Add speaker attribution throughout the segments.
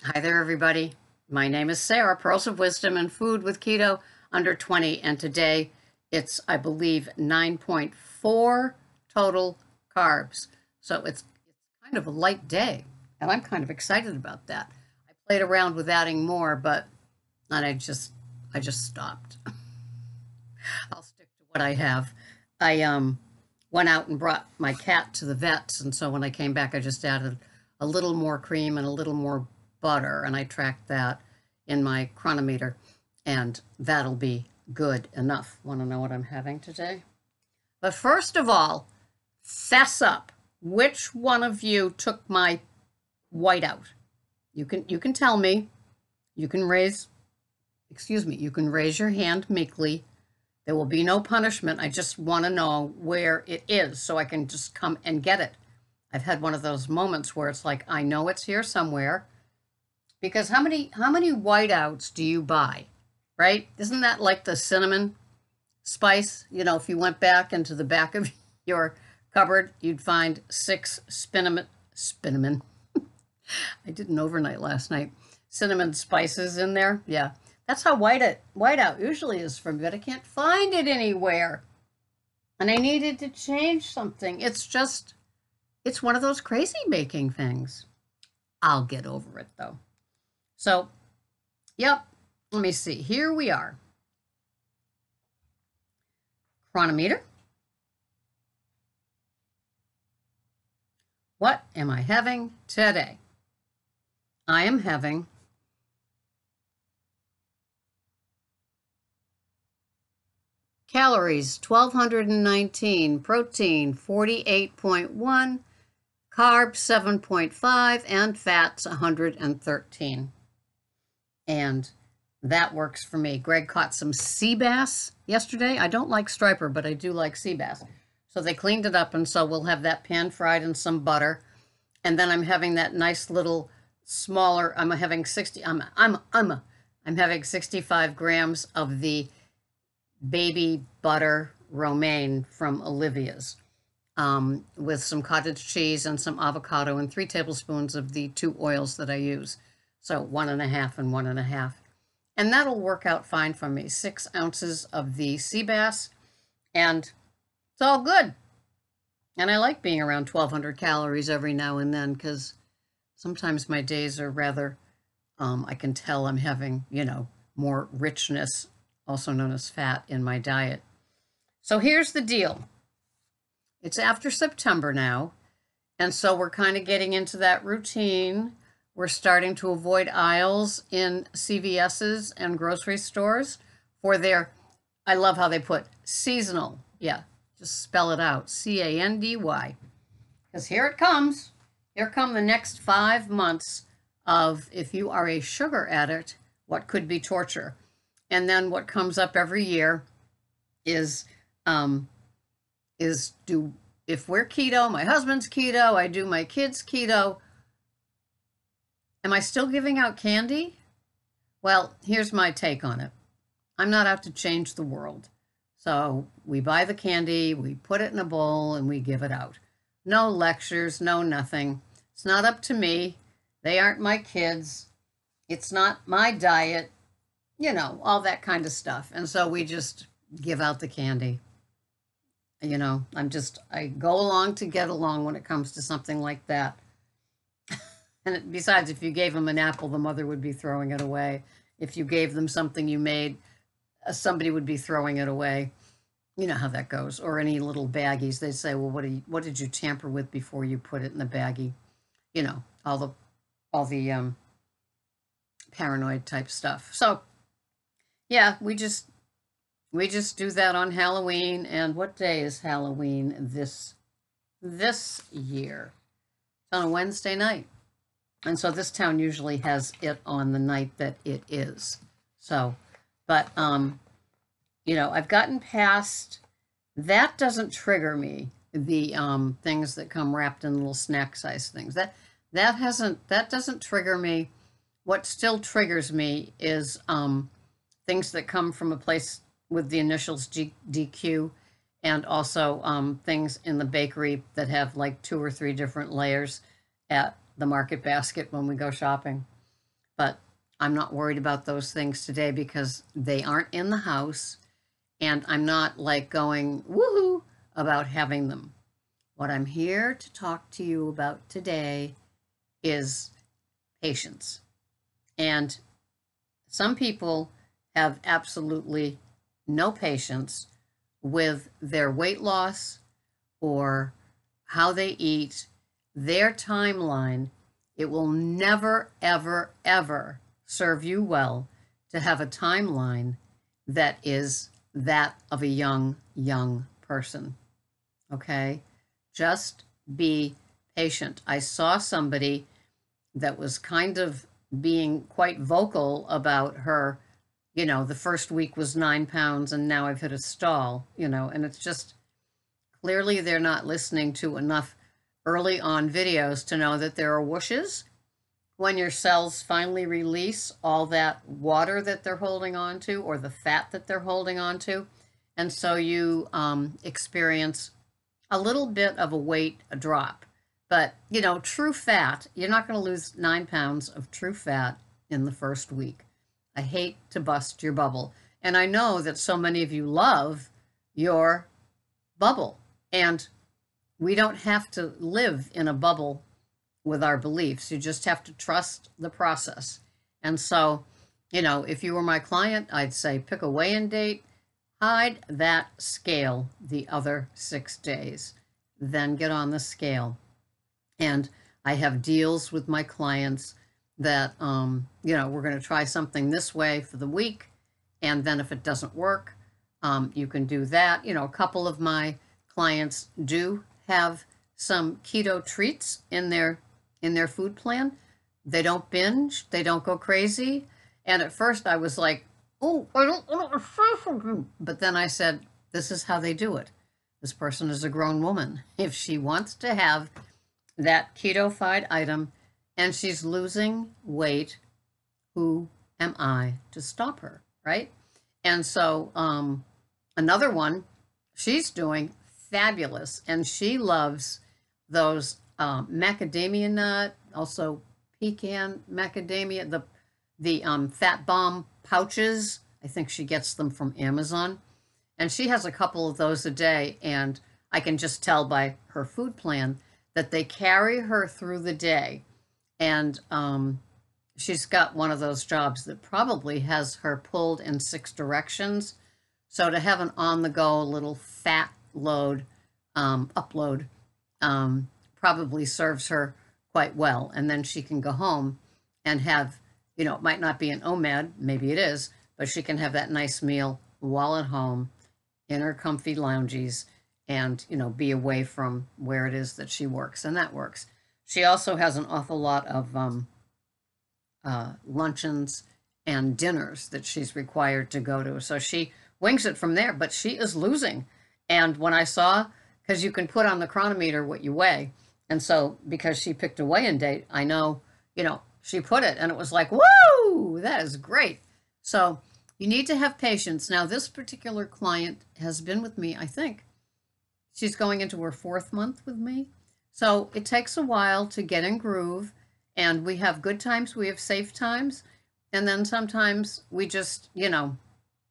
Speaker 1: Hi there, everybody. My name is Sarah, Pearls of Wisdom and Food with Keto under 20. And today it's, I believe, 9.4 total carbs. So it's kind of a light day, and I'm kind of excited about that. I played around with adding more, but and I just stopped. I'll stick to what I have. I went out and brought my cat to the vets, and so when I came back, I just added a little more cream and a little more butter, and I tracked that in my chronometer, and that'll be good enough. Want to know what I'm having today? But first of all, fess up. Which one of you took my whiteout? You can tell me. You can raise, you can raise your hand meekly. There will be no punishment. I just want to know where it is so I can just come and get it. I've had one of those moments where it's like, I know it's here somewhere. Because how many whiteouts do you buy? Right? Isn't that like the cinnamon spice? You know, if you went back into the back of your cupboard, you'd find 6 cinnamon. I did an overnight last night. Cinnamon spices in there. Yeah. That's how whiteout usually is from, but I can't find it anywhere. And I needed to change something. It's one of those crazy baking things. I'll get over it though. So, yep, let me see. Here we are. Chronometer. What am I having today? I am having calories 1219, protein 48.1, carbs 7.5, and fats 113. And that works for me. Greg caught some sea bass yesterday. I don't like striper, but I do like sea bass. So they cleaned it up, and so we'll have that pan fried in some butter. And then I'm having that nice little smaller. I'm having 65 grams of the baby butter romaine from Olivia's, with some cottage cheese and some avocado and 3 tablespoons of the 2 oils that I use. So 1.5 and 1.5. And that'll work out fine for me. 6 ounces of the sea bass, and it's all good. And I like being around 1,200 calories every now and then because sometimes my days are rather, I can tell I'm having, more richness, also known as fat, in my diet. So here's the deal. It's after September now, and so we're kind of getting into that routine. We're starting to avoid aisles in CVS's and grocery stores for their, I love how they put seasonal. Yeah, just spell it out, Candy. Because here it comes. Here come the next 5 months of, if you are a sugar addict, what could be torture. And then what comes up every year is if we're keto, my husband's keto, I do my kids keto, am I still giving out candy? Well, here's my take on it. I'm not out to change the world. So we buy the candy, we put it in a bowl, and we give it out. No lectures, no nothing. It's not up to me. They aren't my kids. It's not my diet, all that kind of stuff. And so we just give out the candy. I go along to get along when it comes to something like that. And besides, if you gave them an apple, the mother would be throwing it away. If you gave them something you made, somebody would be throwing it away. You know how that goes. Or any little baggies. They say, well, what did you tamper with before you put it in the baggie? All the paranoid type stuff. So, yeah, we just do that on Halloween. And what day is Halloween this year? It's on a Wednesday night. And so this town usually has it on the night that it is. So, but, I've gotten past, that doesn't trigger me, the things that come wrapped in little snack size things. That doesn't trigger me. What still triggers me is things that come from a place with the initials DQ, and also things in the bakery that have like 2 or 3 different layers at the market basket when we go shopping. But I'm not worried about those things today because they aren't in the house, and I'm not like going woohoo about having them. What I'm here to talk to you about today is patience. And some people have absolutely no patience with their weight loss or how they eat, their timeline. It will never, ever, ever serve you well to have a timeline that is that of a young person. Okay? Just be patient. I saw somebody that was kind of being quite vocal about her, the first week was 9 pounds and now I've hit a stall, and it's just clearly they're not listening to enough early on videos to know that there are whooshes when your cells finally release all that water that they're holding on to or the fat that they're holding on to. And so you experience a little bit of a weight drop. But, true fat, you're not going to lose 9 pounds of true fat in the first week. I hate to bust your bubble. And I know that so many of you love your bubble. And we don't have to live in a bubble with our beliefs. You just have to trust the process. And so, if you were my client, I'd say pick a weigh-in date, hide that scale the other 6 days, then get on the scale. And I have deals with my clients that, we're going to try something this way for the week. And then if it doesn't work, you can do that. A couple of my clients do have some keto treats in their food plan. They don't binge. They don't go crazy. And at first I was like, oh, I don't want to say something. But then I said, this is how they do it. This person is a grown woman. If she wants to have that keto-fied item and she's losing weight, who am I to stop her, right? And so another one, she's doing fabulous, and she loves those macadamia nut, also pecan macadamia, the fat bomb pouches. I think she gets them from Amazon, and she has a couple of those a day, and I can just tell by her food plan that they carry her through the day. And she's got one of those jobs that probably has her pulled in 6 directions. So to have an on-the-go little fat load, upload, probably serves her quite well. And then she can go home and have, it might not be an OMAD, maybe it is, but she can have that nice meal while at home in her comfy loungies and, be away from where it is that she works. And that works. She also has an awful lot of luncheons and dinners that she's required to go to. So she wings it from there, but she is losing. And when I saw, because you can put on the chronometer what you weigh, and so because she picked a weigh-in date, I know, she put it, and it was like, woo, that is great. So you need to have patience. Now, this particular client has been with me, I think, she's going into her 4th month with me. So it takes a while to get in groove, and we have good times, we have safe times, and then sometimes we just,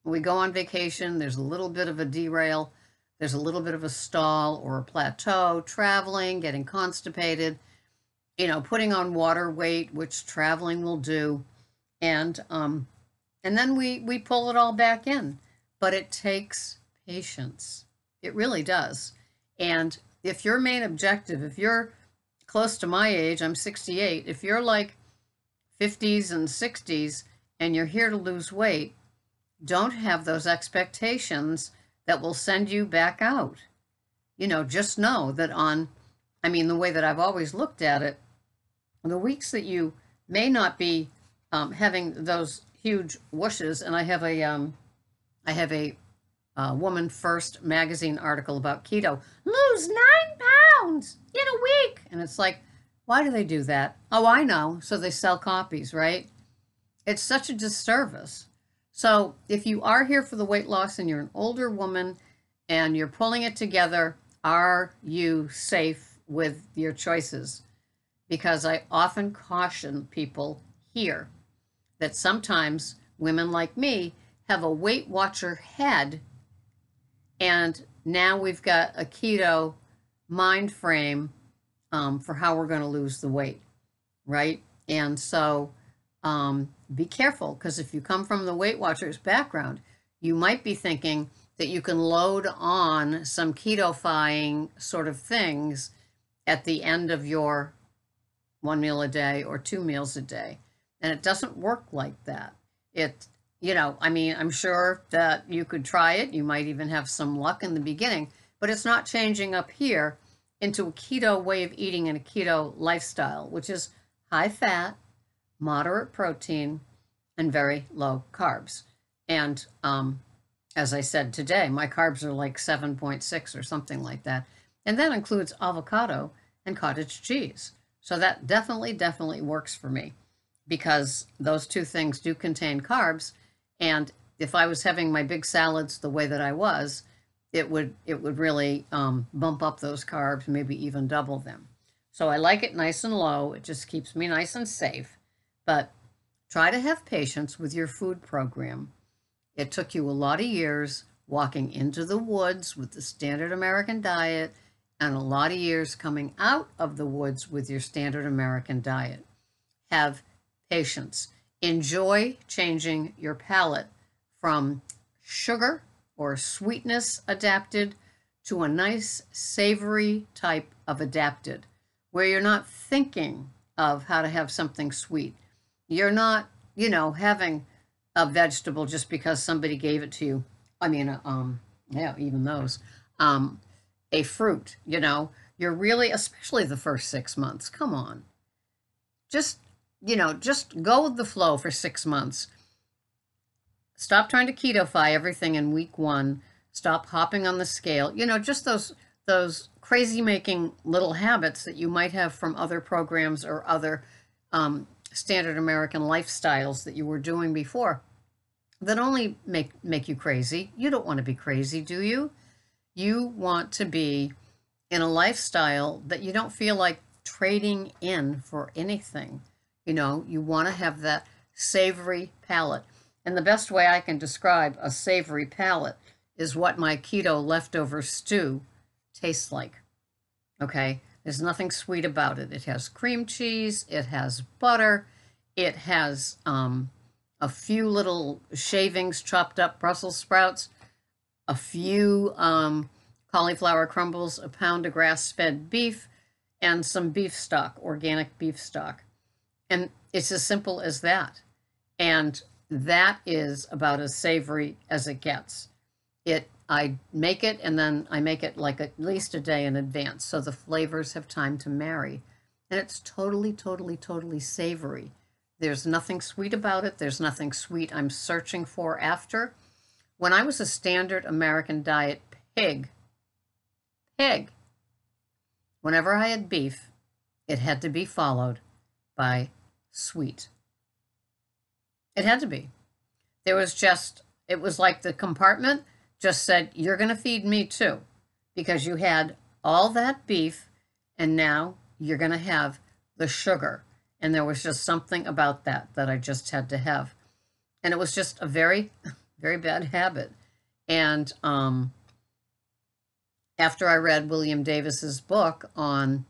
Speaker 1: we go on vacation, there's a little bit of a derail, there's a little bit of a stall or a plateau, traveling, getting constipated, putting on water weight, which traveling will do, and then we pull it all back in. But it takes patience. It really does. And if your main objective, if you're close to my age, I'm 68, if you're like 50s and 60s and you're here to lose weight, don't have those expectations that will send you back out. Just know that the way that I've always looked at it, the weeks that you may not be having those huge whooshes, and I have a Woman First magazine article about keto. Lose 9 pounds in a week. And it's like, why do they do that? Oh, I know. So they sell copies, right? It's such a disservice. So if you are here for the weight loss and you're an older woman and you're pulling it together, are you safe with your choices? Because I often caution people here that sometimes women like me have a Weight Watcher head, and now we've got a keto mind frame for how we're going to lose the weight, right? And so be careful, because if you come from the Weight Watchers background, you might be thinking that you can load on some keto-fying sort of things at the end of your 1 meal a day or 2 meals a day. And it doesn't work like that. I mean, I'm sure that you could try it. You might even have some luck in the beginning, but it's not changing up here into a keto way of eating and a keto lifestyle, which is high fat, moderate protein, and very low carbs. And as I said today, my carbs are like 7.6 or something like that. And that includes avocado and cottage cheese. So that definitely works for me, because those two things do contain carbs. And if I was having my big salads the way that I was, it would really bump up those carbs, maybe even double them. So I like it nice and low. It just keeps me nice and safe. But try to have patience with your food program. It took you a lot of years walking into the woods with the standard American diet, and a lot of years coming out of the woods with your standard American diet. Have patience. Enjoy changing your palate from sugar or sweetness adapted to a nice savory type of adapted, where you're not thinking of how to have something sweet. You're not, having a vegetable just because somebody gave it to you. I mean, yeah, even those. A fruit, you're really, especially the first 6 months. Come on. Just go with the flow for 6 months. Stop trying to keto-fy everything in week 1. Stop hopping on the scale. Just those crazy-making little habits that you might have from other programs or other standard American lifestyles that you were doing before that only make you crazy. You don't want to be crazy, do you? You want to be in a lifestyle that you don't feel like trading in for anything. You want to have that savory palate. And the best way I can describe a savory palate is what my keto leftover stew tastes like. Okay? There's nothing sweet about it. It has cream cheese, it has butter, it has a few little shavings, chopped up Brussels sprouts, a few cauliflower crumbles, a pound of grass-fed beef, and some beef stock, organic beef stock. And it's as simple as that. And that is about as savory as it gets. I make it, and then I make it like at least a day in advance, so the flavors have time to marry. And it's totally savory. There's nothing sweet about it. There's nothing sweet I'm searching for after. When I was a standard American diet pig, whenever I had beef, it had to be followed by sweet. It had to be. It was like the compartment just said, you're going to feed me too, because you had all that beef, and now you're going to have the sugar. And there was just something about that I just had to have. And it was just a very, very bad habit. And after I read William Davis's book on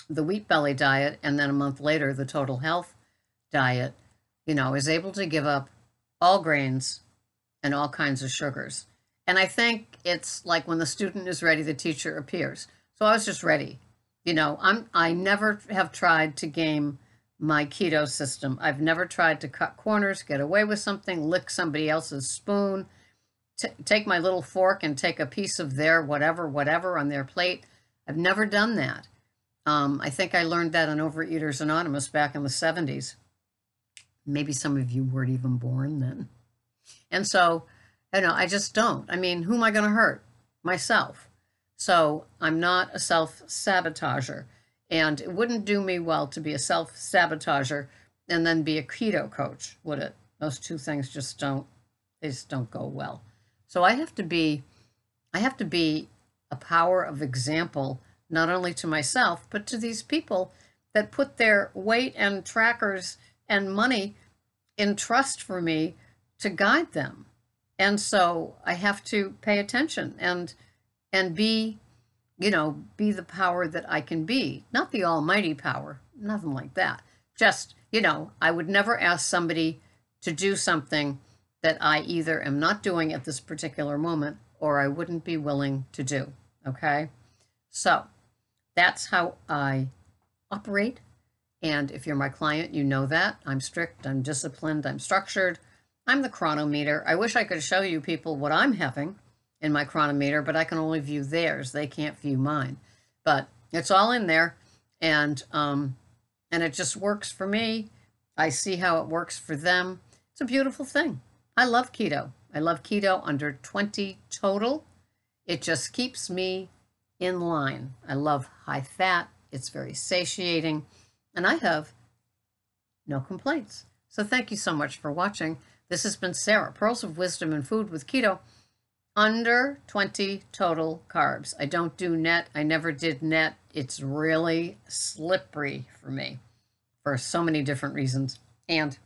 Speaker 1: the wheat belly diet, and then a month later, the total health diet, I was able to give up all grains and all kinds of sugars. And I think it's like when the student is ready, the teacher appears. So I was just ready. I never have tried to game my keto system. I've never tried to cut corners, get away with something, lick somebody else's spoon, take my little fork and take a piece of their whatever on their plate. I've never done that. I think I learned that in Overeaters Anonymous back in the 70s. Maybe some of you weren't even born then. And so, I just don't. I mean, who am I going to hurt? Myself. So I'm not a self-sabotager. And it wouldn't do me well to be a self-sabotager and then be a keto coach, would it? Those two things just don't go well. So I have to be a power of example, not only to myself, but to these people that put their weight and trackers and money entrust for me to guide them. And so I have to pay attention and be, be the power that I can be. Not the almighty power, nothing like that. Just, I would never ask somebody to do something that I either am not doing at this particular moment or I wouldn't be willing to do. Okay? So that's how I operate. And if you're my client, you know that. I'm strict, I'm disciplined, I'm structured. I'm the chronometer. I wish I could show you people what I'm having in my chronometer, but I can only view theirs. They can't view mine. But it's all in there, and it just works for me. I see how it works for them. It's a beautiful thing. I love keto. I love keto under 20 total. It just keeps me in line. I love high fat. It's very satiating, and I have no complaints. So thank you so much for watching. This has been Sarah, Pearls of Wisdom and Food with Keto, under 20 total carbs. I don't do net. I never did net. It's really slippery for me for so many different reasons. And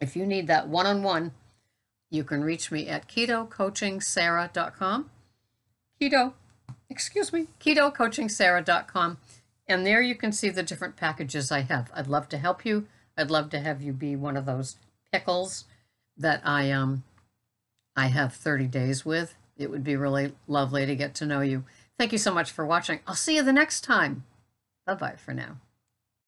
Speaker 1: if you need that one-on-one, you can reach me at ketocoachingsarah.com. ketocoachingsarah.com. And there you can see the different packages I have. I'd love to help you. I'd love to have you be one of those pickles that I have 30 days with. It would be really lovely to get to know you. Thank you so much for watching. I'll see you the next time. Bye-bye for now.